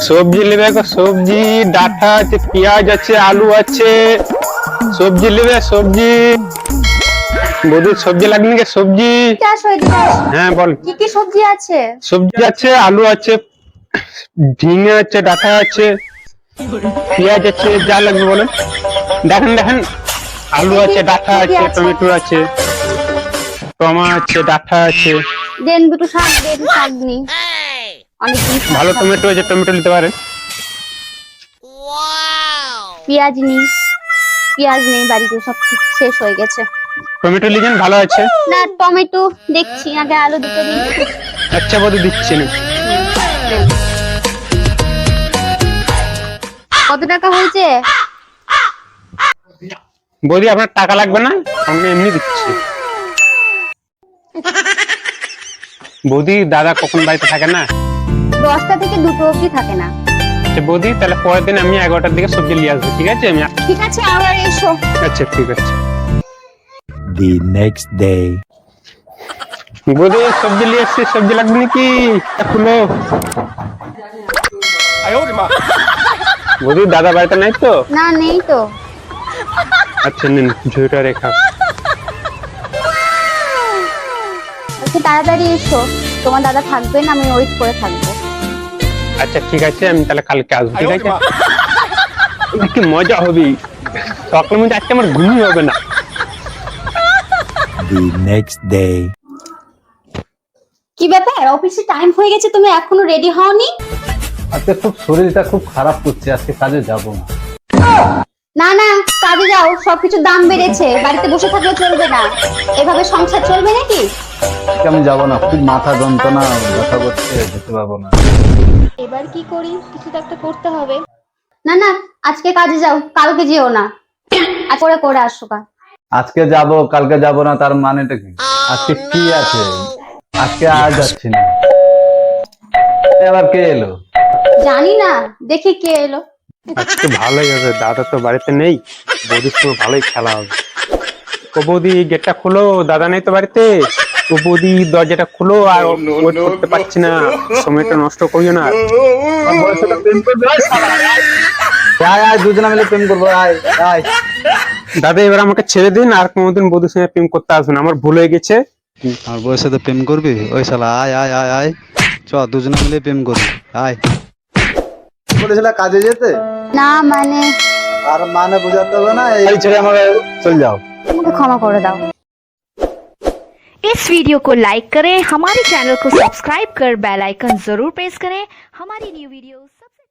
সবজি নেবে গো, সবজি ডাঁটা আছে, পেঁয়াজ আছে, আলু আছে। সবজি নেবে, সবজি। বৌদি সবজি লাগবে নাকি? সবজি। চাষ হয়েছে চাষ। হ্যাঁ বল। কি কি সবজি আছে? সবজি আছে, আলু আছে, ঝিঙে আছে, ডাঁটা আছে, পেঁয়াজ আছে, যা লাগবে বলেন। দেখেন দেখেন, আলু আছে, ডাঁটা কি কি আছে, আছে? টমেটো আছে, টমা আছে, ডাঁটা আছে। দেন দুটো শাক, দেন শাক নি। অনেকদিন শাক ভালো খাবো। টমেটো আছে, টমেটো নিতে পারেন। পেঁয়াজ নি। পেঁয়াজ নেই বাড়িতে, সব শেষ হয়ে গেছে। টমেটো লিখেন, ভালো আছে। না টমেটো দেখছি, আগে আলু দুটো দিন। আচ্ছা বৌদি দিচ্ছি না। দেন। কত টাকা হয়েছে? বৌদি আপনার টাকা লাগবে না, আমি এমনি দিচ্ছি। বৌদি দাদা কখন বাড়িতে থাকে না? 10টা থেকে 2টো অবধি থাকে না। আচ্ছা বৌদি, তাহলে পরের দিন আমি 11টার দিকে সবজি নিয়ে আসবো, ঠিক আছে? ঠিক আছে, আবার এসো। আচ্ছা ঠিক আছে। The next day. বৌদি সবজি নিয়ে এসছি, সবজি লাগবে নাকি? খুলো। বৌদি দাদা বাড়িতে নাই তো? না নেই তো। আচ্ছা নিন, ঝুড়িটা রেখা। আচ্ছা তাড়াতাড়ি এসো, তোমার দাদা থাকবে না, আমি ওয়েট করে থাকবো। আচ্ছা ঠিক আছে, আমি তাহলে কালকে আসবো, ঠিক আছে? কি মজা হবে, সকালের মধ্যে আজকে আমার ঘুমই হবে না। The next day. কি ব্যাপার, অফিসে টাইম হয়ে গেছে, তুমি এখনো রেডি হওনি? আজকে খুব শরীরটা খুব খারাপ করছে, আজকে কাজে যাব না। না না, কাজে যাও, সবকিছুর দাম বেড়েছে, বাড়িতে বসে থাকলে চলবে না। এভাবে সংসার চলবে নাকি? আজকে আমি যাব না, খুব মাথা যন্ত্রণা, ব্যথা করছে, যেতে পারবো না। এবার কি করি, কিছু তো একটা করতে হবে। না না, আজকে কাজে যাও, কালকে যেও না। আজ করে করে আসো কা। আজকে যাব কালকে যাব না, তার মানেটা কি? আজকে কি আছে? আজকে আর যাচ্ছি না। এবার কে এলো? জানি না, দেখি কে এলো। আজকে ভালোই হবে, দাদা তো বাড়িতে নেই, বৌদির সঙ্গে ভালোই খেলা হবে। ও বৌদি গেটটা খোলো, দাদা নেই তো বাড়িতে। ও বৌদি দরজাটা খোলো, আর ওয়েট করতে পারছি না, সময়টা নষ্ট করিও না। আমার বউয়ের সাথে প্রেম করবে? আয় আয়, দুজনে মিলে প্রেম করবো, আয় আয়। দাদা এবার আমাকে ছেড়ে দিন, আর কোনোদিন বৌদির সঙ্গে প্রেম করতে আসবেন, আমার ভুল হয়ে গেছে। আমার বউয়ের সাথে প্রেম করবি? ওই শালা, আয় আয় আয় আয়, চ দুজনে মিলে প্রেম করবি, আয়। বলেছিল কাজে যেতে, না মানে আর মানে বোঝাতে হবে না, এই ছেড়ে আমাকে চল যাও। আমাকে ক্ষমা করে দাও। इस वीडियो को लाइक करें, हमारे चैनल को सब्सक्राइब कर बेल आइकन जरूर प्रेस करें। हमारी न्यू वीडियो सबसे